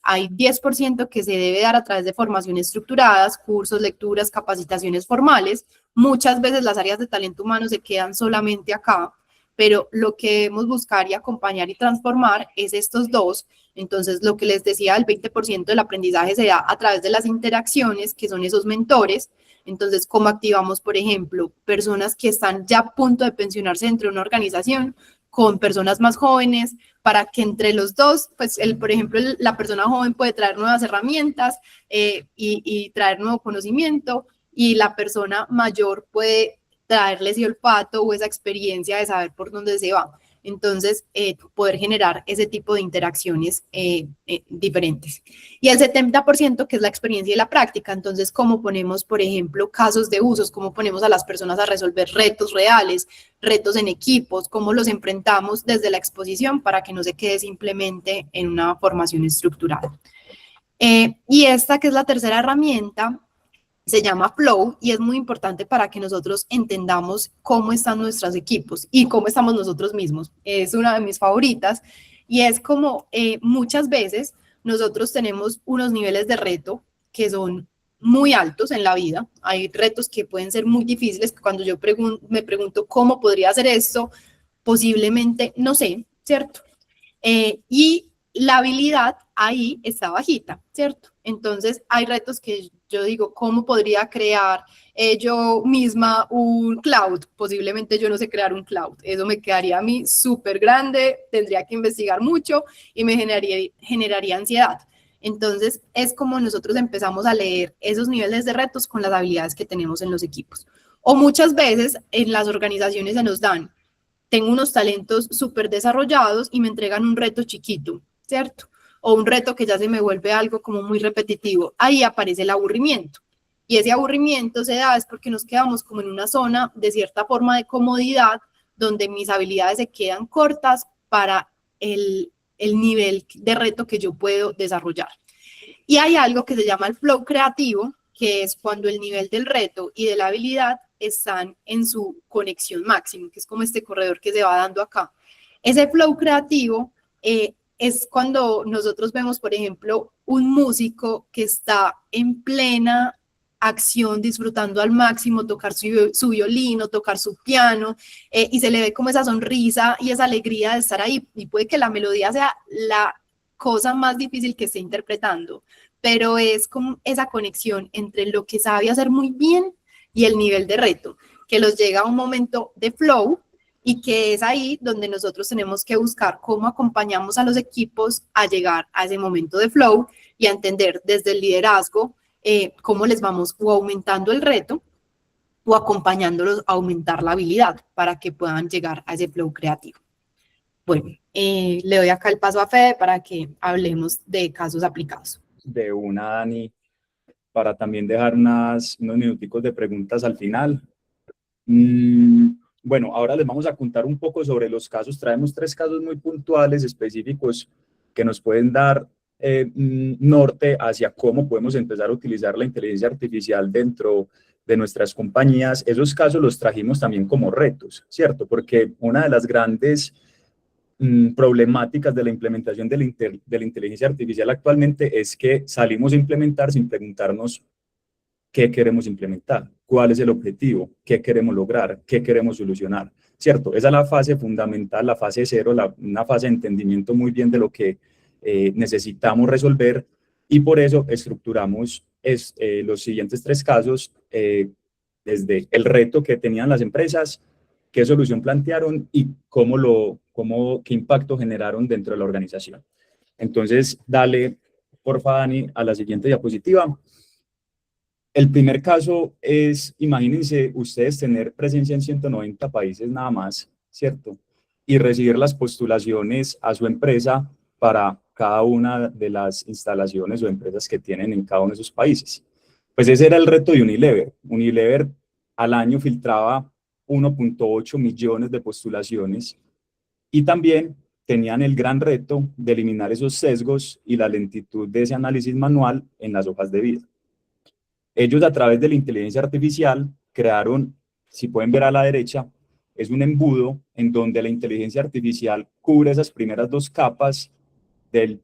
hay 10% que se debe dar a través de formaciones estructuradas, cursos, lecturas, capacitaciones formales. Muchas veces las áreas de talento humano se quedan solamente acá, pero lo que debemos buscar y acompañar y transformar es estos dos. Entonces, lo que les decía, el 20% del aprendizaje se da a través de las interacciones, que son esos mentores. Entonces, ¿cómo activamos, por ejemplo, personas que están ya a punto de pensionarse dentro de una organización con personas más jóvenes para que entre los dos, pues, por ejemplo, la persona joven puede traer nuevas herramientas y traer nuevo conocimiento, y la persona mayor puede traerle ese olfato o esa experiencia de saber por dónde se va? Entonces, poder generar ese tipo de interacciones diferentes. Y el 70%, que es la experiencia y la práctica. Entonces, ¿cómo ponemos, por ejemplo, casos de usos? ¿Cómo ponemos a las personas a resolver retos reales, retos en equipos? ¿Cómo los enfrentamos desde la exposición para que no se quede simplemente en una formación estructurada? Y esta, que es la tercera herramienta, se llama Flow, y es muy importante para que nosotros entendamos cómo están nuestros equipos y cómo estamos nosotros mismos. Es una de mis favoritas, y es como muchas veces nosotros tenemos unos niveles de reto que son muy altos en la vida. Hay retos que pueden ser muy difíciles, que cuando yo me pregunto cómo podría hacer esto, posiblemente no sé, ¿cierto? Y la habilidad ahí está bajita, ¿cierto? Entonces hay retos que yo digo, ¿cómo podría crear yo misma un cloud? Posiblemente yo no sé crear un cloud. Eso me quedaría a mí súper grande, tendría que investigar mucho y me generaría ansiedad. Entonces es como nosotros empezamos a leer esos niveles de retos con las habilidades que tenemos en los equipos. O muchas veces en las organizaciones se nos dan, tengo unos talentos súper desarrollados y me entregan un reto chiquito, ¿cierto? O un reto que ya se me vuelve algo como muy repetitivo. Ahí aparece el aburrimiento. Y ese aburrimiento se da es porque nos quedamos como en una zona de cierta forma de comodidad, donde mis habilidades se quedan cortas para el nivel de reto que yo puedo desarrollar. Y hay algo que se llama el flow creativo, que es cuando el nivel del reto y de la habilidad están en su conexión máxima, que es como este corredor que se va dando acá. Ese flow creativo es cuando nosotros vemos, por ejemplo, un músico que está en plena acción, disfrutando al máximo, tocar su violín o tocar su piano, y se le ve como esa sonrisa y esa alegría de estar ahí, y puede que la melodía sea la cosa más difícil que esté interpretando, pero es como esa conexión entre lo que sabe hacer muy bien y el nivel de reto, que los llega a un momento de flow, y que es ahí donde nosotros tenemos que buscar cómo acompañamos a los equipos a llegar a ese momento de flow y a entender desde el liderazgo cómo les vamos o aumentando el reto o acompañándolos a aumentar la habilidad para que puedan llegar a ese flow creativo. Bueno, le doy acá el paso a Fede para que hablemos de casos aplicados. De una, Dani, para también dejar unos minuticos de preguntas al final. Bueno, ahora les vamos a contar un poco sobre los casos. Traemos 3 casos muy puntuales, específicos, que nos pueden dar norte hacia cómo podemos empezar a utilizar la inteligencia artificial dentro de nuestras compañías. Esos casos los trajimos también como retos, ¿cierto? Porque una de las grandes problemáticas de la implementación de la inteligencia artificial actualmente es que salimos a implementar sin preguntarnos qué queremos implementar, cuál es el objetivo, qué queremos lograr, qué queremos solucionar, ¿cierto? Esa es la fase fundamental, la fase 0, una fase de entendimiento muy bien de lo que necesitamos resolver, y por eso estructuramos los siguientes 3 casos, desde el reto que tenían las empresas, qué solución plantearon y qué impacto generaron dentro de la organización. Entonces, dale, porfa, Dani, a la siguiente diapositiva. El primer caso es, imagínense ustedes tener presencia en 190 países nada más, ¿cierto? Y recibir las postulaciones a su empresa para cada una de las instalaciones o empresas que tienen en cada uno de esos países. Pues ese era el reto de Unilever. Unilever al año filtraba 1.8 millones de postulaciones, y también tenían el gran reto de eliminar esos sesgos y la lentitud de ese análisis manual en las hojas de vida. Ellos, a través de la inteligencia artificial, crearon, si pueden ver a la derecha, es un embudo en donde la inteligencia artificial cubre esas primeras 2 capas del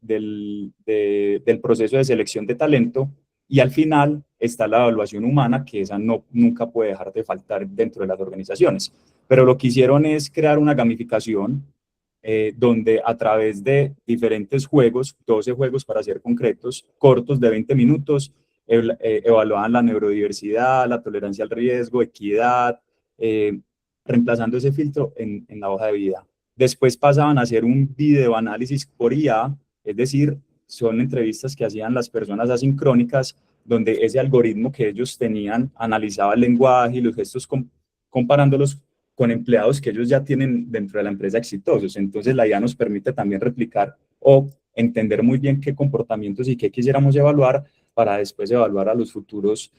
proceso de selección de talento, y al final está la evaluación humana, que esa nunca puede dejar de faltar dentro de las organizaciones. Pero lo que hicieron es crear una gamificación donde a través de diferentes juegos, 12 juegos para ser concretos, cortos de 20 minutos, evaluaban la neurodiversidad, la tolerancia al riesgo, equidad, reemplazando ese filtro en la hoja de vida. Después pasaban a hacer un videoanálisis por IA, es decir, son entrevistas que hacían las personas asincrónicas, donde ese algoritmo que ellos tenían analizaba el lenguaje y los gestos comparándolos con empleados que ellos ya tienen dentro de la empresa exitosos. Entonces la IA nos permite también replicar o entender muy bien qué comportamientos y qué quisiéramos evaluar para después evaluar a los futuros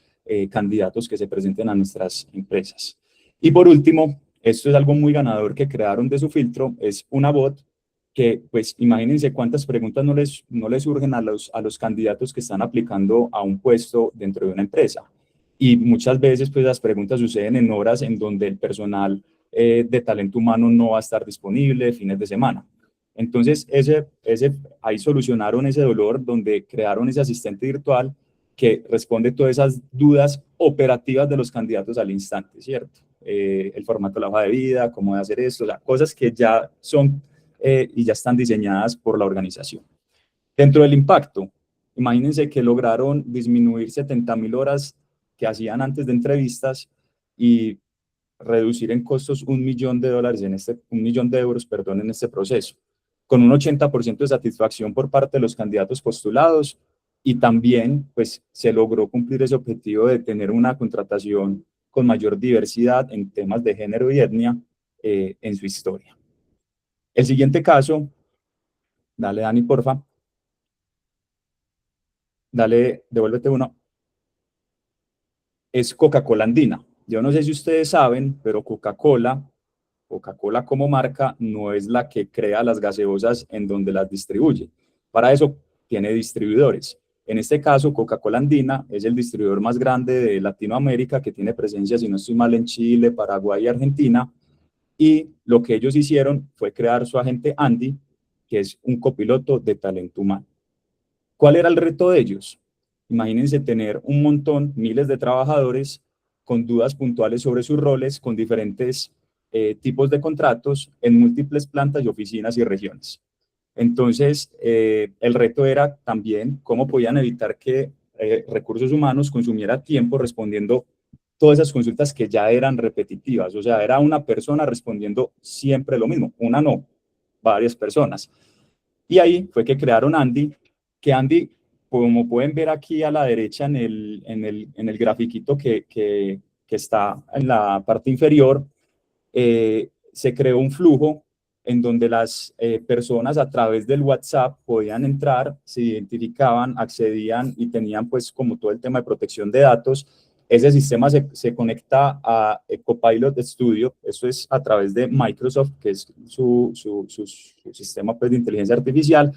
candidatos que se presenten a nuestras empresas. Y por último, esto es algo muy ganador que crearon de su filtro, es una bot que, pues, imagínense cuántas preguntas no les surgen a los candidatos que están aplicando a un puesto dentro de una empresa. Y muchas veces, pues, las preguntas suceden en horas en donde el personal de talento humano no va a estar disponible, fines de semana. Entonces, ahí solucionaron ese dolor donde crearon ese asistente virtual que responde todas esas dudas operativas de los candidatos al instante, ¿cierto? El formato de la hoja de vida, cómo de hacer esto, o sea, cosas que ya son y ya están diseñadas por la organización. Dentro del impacto, imagínense que lograron disminuir 70.000 horas que hacían antes de entrevistas y reducir en costos $1 millón $1 millón perdón, en este proceso, con un 80% de satisfacción por parte de los candidatos postulados, y también pues se logró cumplir ese objetivo de tener una contratación con mayor diversidad en temas de género y etnia en su historia. El siguiente caso, dale Dani, porfa. Dale, devuélvete uno. Es Coca-Cola Andina. Yo no sé si ustedes saben, pero Coca-Cola como marca no es la que crea las gaseosas en donde las distribuye. Para eso tiene distribuidores. En este caso, Coca-Cola Andina es el distribuidor más grande de Latinoamérica, que tiene presencia, si no estoy mal, en Chile, Paraguay y Argentina. Y lo que ellos hicieron fue crear su agente Andy, que es un copiloto de talento humano. ¿Cuál era el reto de ellos? Imagínense tener un montón, miles de trabajadores con dudas puntuales sobre sus roles, con diferentes tipos de contratos en múltiples plantas y oficinas y regiones. Entonces, el reto era también cómo podían evitar que recursos humanos consumiera tiempo respondiendo todas esas consultas que ya eran repetitivas. O sea, era una persona respondiendo siempre lo mismo, una no, varias personas. Y ahí fue que crearon Andy, que Andy, como pueden ver aquí a la derecha en el grafiquito que está en la parte inferior, se creó un flujo en donde las personas a través del WhatsApp podían entrar, se identificaban, accedían y tenían pues como todo el tema de protección de datos. Ese sistema se conecta a Copilot Studio, eso es a través de Microsoft, que es su sistema pues, de inteligencia artificial,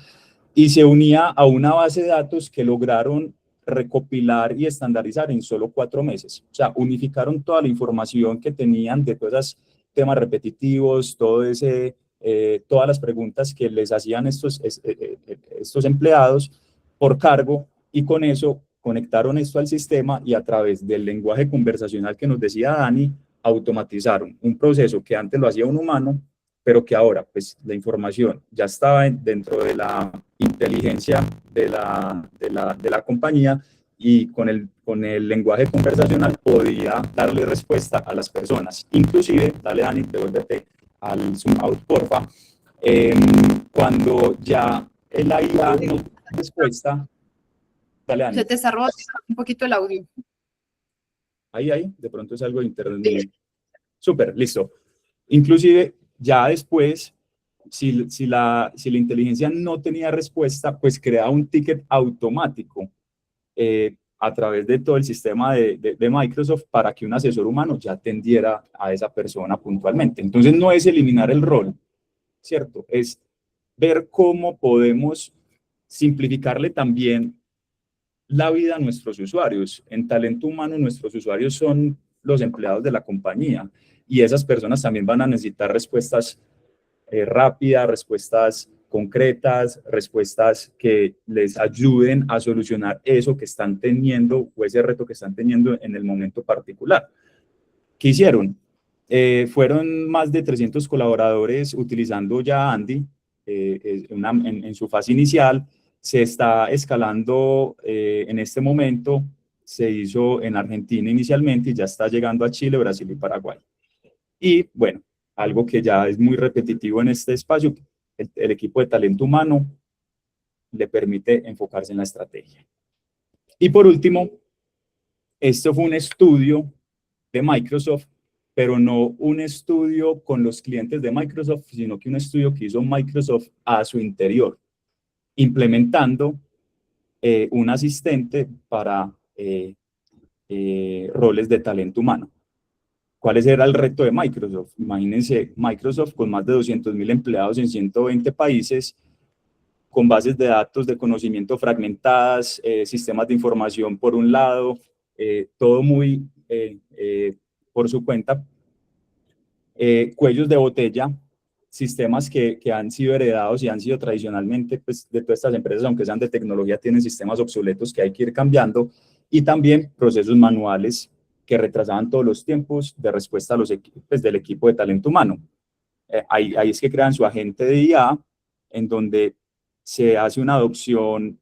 y se unía a una base de datos que lograron recopilar y estandarizar en solo 4 meses. O sea, unificaron toda la información que tenían de todos esos temas repetitivos, todas las preguntas que les hacían estos empleados por cargo, y con eso conectaron esto al sistema y a través del lenguaje conversacional que nos decía Dani, automatizaron un proceso que antes lo hacía un humano, pero que ahora pues la información ya estaba dentro de la inteligencia de la compañía, y con el lenguaje conversacional podía darle respuesta a las personas. Inclusive, dale Dani, devuélvete al zoom out, porfa. Cuando ya la IA nos da respuesta, dale Dani. Se te está robando un poquito el audio. Ahí, de pronto es algo de internet. Súper, listo. Inclusive, ya después, si la inteligencia no tenía respuesta, pues crea un ticket automático a través de todo el sistema de Microsoft para que un asesor humano ya atendiera a esa persona puntualmente. Entonces, no es eliminar el rol, ¿cierto? Es ver cómo podemos simplificarle también la vida a nuestros usuarios. En talento humano, nuestros usuarios son los empleados de la compañía, y esas personas también van a necesitar respuestas rápidas, respuestas concretas, respuestas que les ayuden a solucionar eso que están teniendo o ese reto que están teniendo en el momento particular. ¿Qué hicieron? Fueron más de 300 colaboradores utilizando ya Andy en su fase inicial. Se está escalando en este momento se hizo en Argentina inicialmente y ya está llegando a Chile, Brasil y Paraguay. Y bueno, algo que ya es muy repetitivo en este espacio, el equipo de talento humano le permite enfocarse en la estrategia. Y por último, esto fue un estudio de Microsoft, pero no un estudio con los clientes de Microsoft, sino que un estudio que hizo Microsoft a su interior, implementando un asistente para roles de talento humano. ¿Cuál era el reto de Microsoft? Imagínense, Microsoft con más de 200.000 empleados en 120 países, con bases de datos de conocimiento fragmentadas, sistemas de información por un lado, todo muy por su cuenta, cuellos de botella, sistemas que han sido heredados y han sido tradicionalmente, pues, de todas estas empresas, aunque sean de tecnología, tienen sistemas obsoletos que hay que ir cambiando, y también procesos manuales que retrasaban todos los tiempos de respuesta a los pues, del equipo de talento humano. Ahí es que crean su agente de IA, en donde se hace una adopción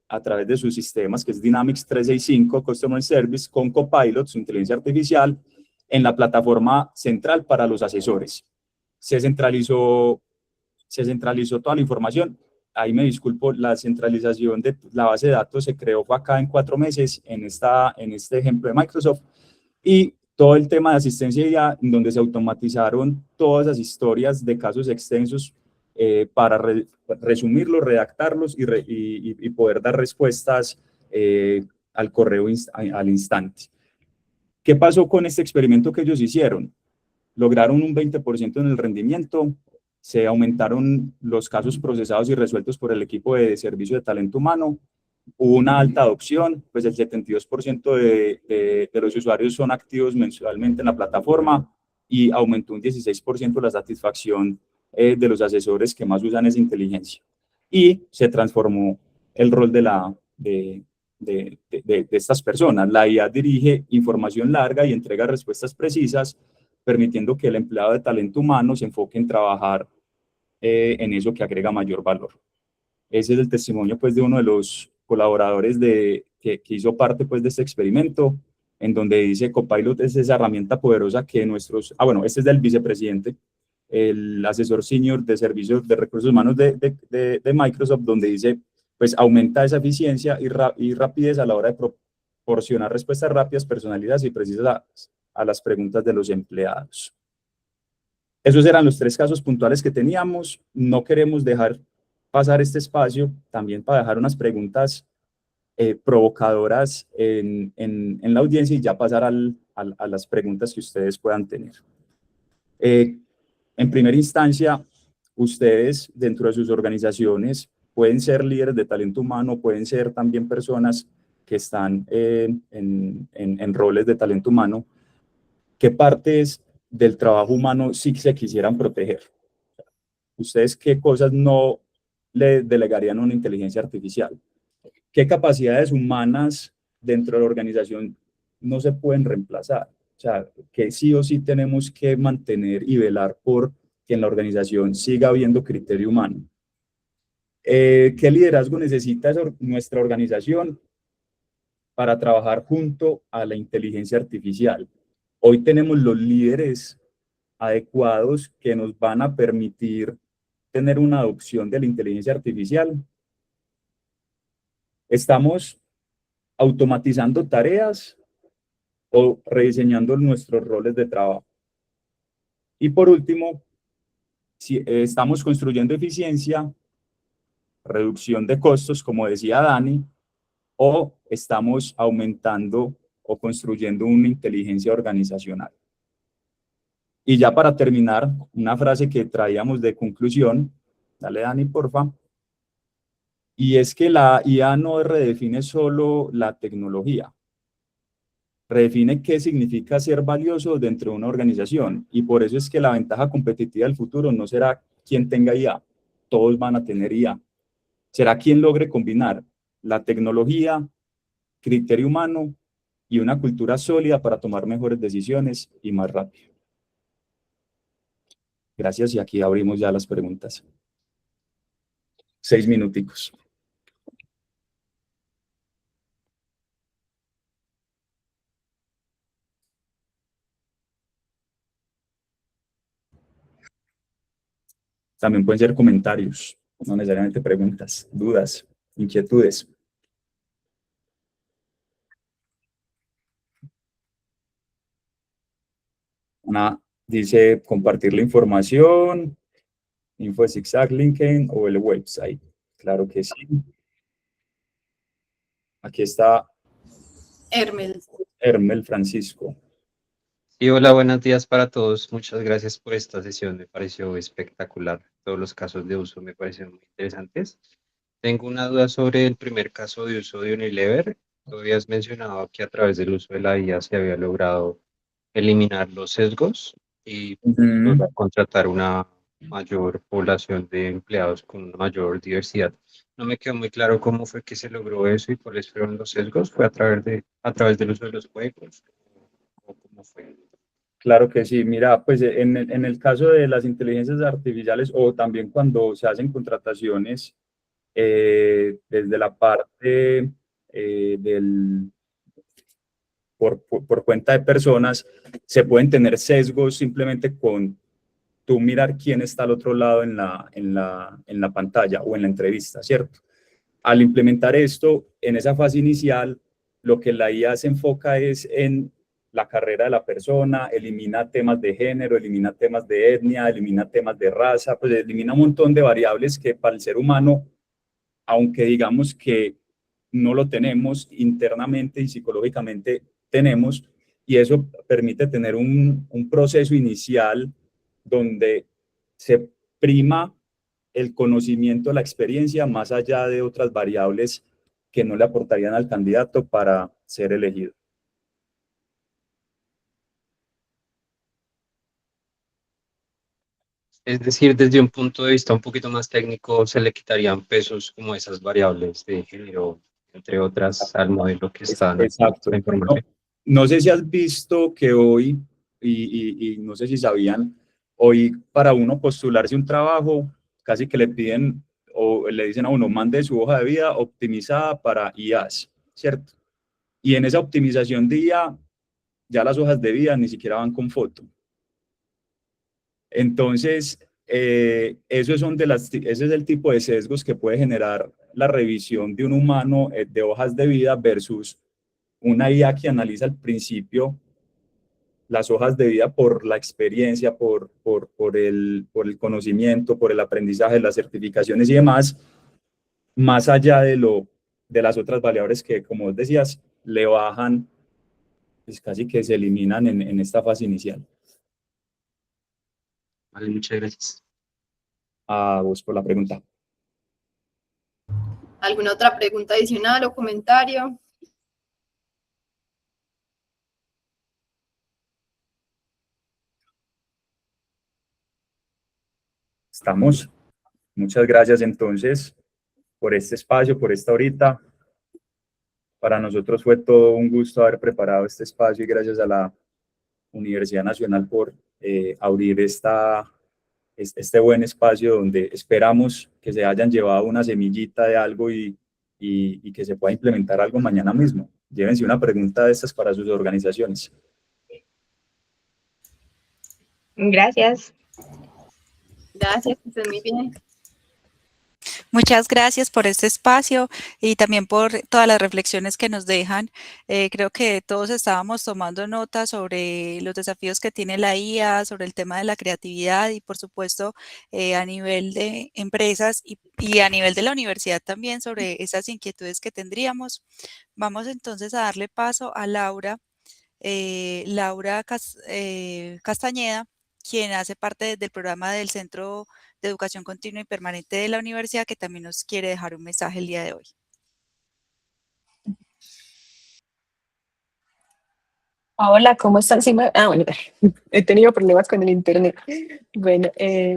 a través de sus sistemas, que es Dynamics 365 Customer Service, con Copilot, su inteligencia artificial, en la plataforma central para los asesores. Se centralizó toda la información. Ahí me disculpo, la centralización de la base de datos se creó acá en 4 meses, en este ejemplo de Microsoft, y todo el tema de asistencia IA, en donde se automatizaron todas las historias de casos extensos para resumirlos, redactarlos y poder dar respuestas al correo al instante. ¿Qué pasó con este experimento que ellos hicieron? Lograron un 20% en el rendimiento, se aumentaron los casos procesados y resueltos por el equipo de servicio de talento humano, hubo una alta adopción, pues el 72% de los usuarios son activos mensualmente en la plataforma y aumentó un 16% la satisfacción de los asesores que más usan esa inteligencia. Y se transformó el rol de estas personas. La IA dirige información larga y entrega respuestas precisas, permitiendo que el empleado de talento humano se enfoque en trabajar en eso que agrega mayor valor. Ese es el testimonio, pues, de uno de los colaboradores que hizo parte, pues, de este experimento, en donde dice: Copilot es esa herramienta poderosa que este es del vicepresidente, el asesor senior de servicios de recursos humanos de Microsoft, donde dice, pues, aumenta esa eficiencia y rapidez a la hora de proporcionar respuestas rápidas, personalizadas y precisas a las preguntas de los empleados. Esos eran los 3 casos puntuales que teníamos. No queremos dejar pasar este espacio también para dejar unas preguntas provocadoras en la audiencia y ya pasar a las preguntas que ustedes puedan tener. En primera instancia, ustedes dentro de sus organizaciones pueden ser líderes de talento humano, pueden ser también personas que están en roles de talento humano. ¿Qué partes del trabajo humano sí se quisieran proteger? ¿Ustedes qué cosas no le delegarían a una inteligencia artificial? ¿Qué capacidades humanas dentro de la organización no se pueden reemplazar? O sea, que sí o sí tenemos que mantener y velar por que en la organización siga habiendo criterio humano. ¿Qué liderazgo necesita nuestra organización para trabajar junto a la inteligencia artificial? Hoy tenemos los líderes adecuados que nos van a permitir tener una adopción de la inteligencia artificial. ¿Estamos automatizando tareas o rediseñando nuestros roles de trabajo? Y por último, si estamos construyendo eficiencia, reducción de costos, como decía Dani, o estamos aumentando o construyendo una inteligencia organizacional. Y ya para terminar, una frase que traíamos de conclusión, dale Dani, porfa, y es que la IA no redefine solo la tecnología, redefine qué significa ser valioso dentro de una organización, y por eso es que la ventaja competitiva del futuro no será quien tenga IA, todos van a tener IA, será quien logre combinar la tecnología, criterio humano y una cultura sólida para tomar mejores decisiones y más rápido. Gracias, y aquí abrimos ya las preguntas. 6 minuticos. También pueden ser comentarios, no necesariamente preguntas, dudas, inquietudes. Ana dice compartir la información, info de zigzag, LinkedIn o el website. Claro que sí. Aquí está Hermel Francisco. Y hola, buenos días para todos. Muchas gracias por esta sesión. Me pareció espectacular. Todos los casos de uso me parecieron muy interesantes. Tengo una duda sobre el primer caso de uso de Unilever. Tú habías mencionado que a través del uso de la IA se había logrado eliminar los sesgos y lograr contratar una mayor población de empleados con una mayor diversidad. No me quedó muy claro cómo fue que se logró eso y cuáles fueron los sesgos. ¿Fue a través del uso de los juegos? ¿O cómo fue? Claro que sí. Mira, pues en el caso de las inteligencias artificiales o también cuando se hacen contrataciones desde la parte por cuenta de personas, se pueden tener sesgos simplemente con tú mirar quién está al otro lado en la pantalla o en la entrevista, ¿cierto? Al implementar esto, en esa fase inicial, lo que la IA se enfoca es en la carrera de la persona, elimina temas de género, elimina temas de etnia, elimina temas de raza, pues elimina un montón de variables que para el ser humano, aunque digamos que no lo tenemos internamente y psicológicamente tenemos, y eso permite tener un proceso inicial donde se prima el conocimiento, la experiencia, más allá de otras variables que no le aportarían al candidato para ser elegido. Es decir, desde un punto de vista un poquito más técnico, se le quitarían pesos como esas variables de género, entre otras, al modelo que está analizando Exacto. la información. No sé si has visto que hoy, y no sé si sabían, hoy para uno postularse un trabajo, casi que le piden o le dicen a uno, mande su hoja de vida optimizada para IAs, ¿cierto? Y en esa optimización de IA, ya las hojas de vida ni siquiera van con foto. Entonces, ese es el tipo de sesgos que puede generar la revisión de un humano de hojas de vida versus una IA que analiza al principio las hojas de vida por la experiencia, por el conocimiento, por el aprendizaje, las certificaciones y demás, más allá de las otras variables que, como vos decías, le bajan, pues casi que se eliminan en esta fase inicial. Vale, muchas gracias. A vos por la pregunta. ¿Alguna otra pregunta adicional o comentario? Estamos. Muchas gracias entonces por este espacio, por esta horita. Para nosotros fue todo un gusto haber preparado este espacio y gracias a la Universidad Nacional por abrir este buen espacio donde esperamos que se hayan llevado una semillita de algo y que se pueda implementar algo mañana mismo. Llévense una pregunta de estas para sus organizaciones. Gracias. Gracias, que estén muy bien. Muchas gracias por este espacio y también por todas las reflexiones que nos dejan. Creo que todos estábamos tomando nota sobre los desafíos que tiene la IA, sobre el tema de la creatividad y por supuesto a nivel de empresas y a nivel de la universidad también sobre esas inquietudes que tendríamos. Vamos entonces a darle paso a Laura Castañeda, quien hace parte del programa del Centro de Educación Continua y Permanente de la Universidad, que también nos quiere dejar un mensaje el día de hoy. Hola, ¿cómo están? Bueno, he tenido problemas con el internet. Bueno,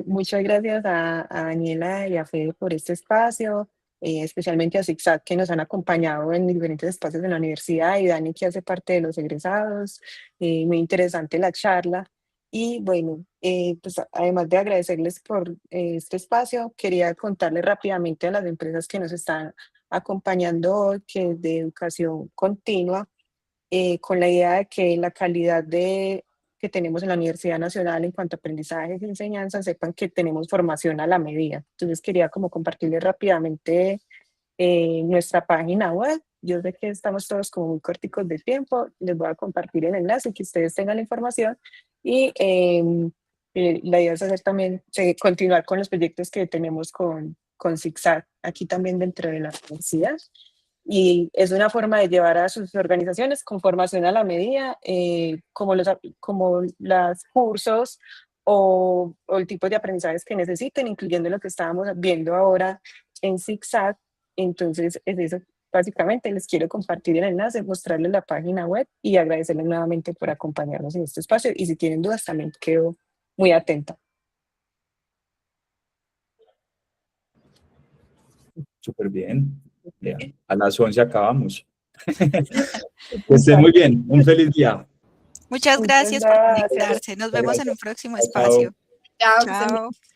muchas gracias a Daniela y a Fede por este espacio, especialmente a Zigzag que nos han acompañado en diferentes espacios de la universidad y Dani que hace parte de los egresados. Muy interesante la charla. Y bueno, pues además de agradecerles por este espacio, quería contarles rápidamente a las empresas que nos están acompañando hoy, que es de educación continua, con la idea de que la calidad que que tenemos en la Universidad Nacional en cuanto a aprendizaje y enseñanza, sepan que tenemos formación a la medida. Entonces quería como compartirles rápidamente nuestra página web. Yo sé que estamos todos como muy corticos de tiempo, les voy a compartir el enlace que ustedes tengan la información y la idea es hacer también, continuar con los proyectos que tenemos con ZigZag, aquí también dentro de la universidad. Y es una forma de llevar a sus organizaciones con formación a la medida, como los cursos o el tipo de aprendizajes que necesiten, incluyendo lo que estábamos viendo ahora en ZigZag. Entonces, es eso. Básicamente, les quiero compartir el enlace, mostrarles la página web y agradecerles nuevamente por acompañarnos en este espacio. Y si tienen dudas, también quedo muy atenta. Súper bien. Ya, a las 11 acabamos. Que estén muy bien. Un feliz día. Muchas Muchas gracias por gracias. conectarse. Nos vemos en un próximo Chao, chao. espacio. Chao, que estén bien. Chao.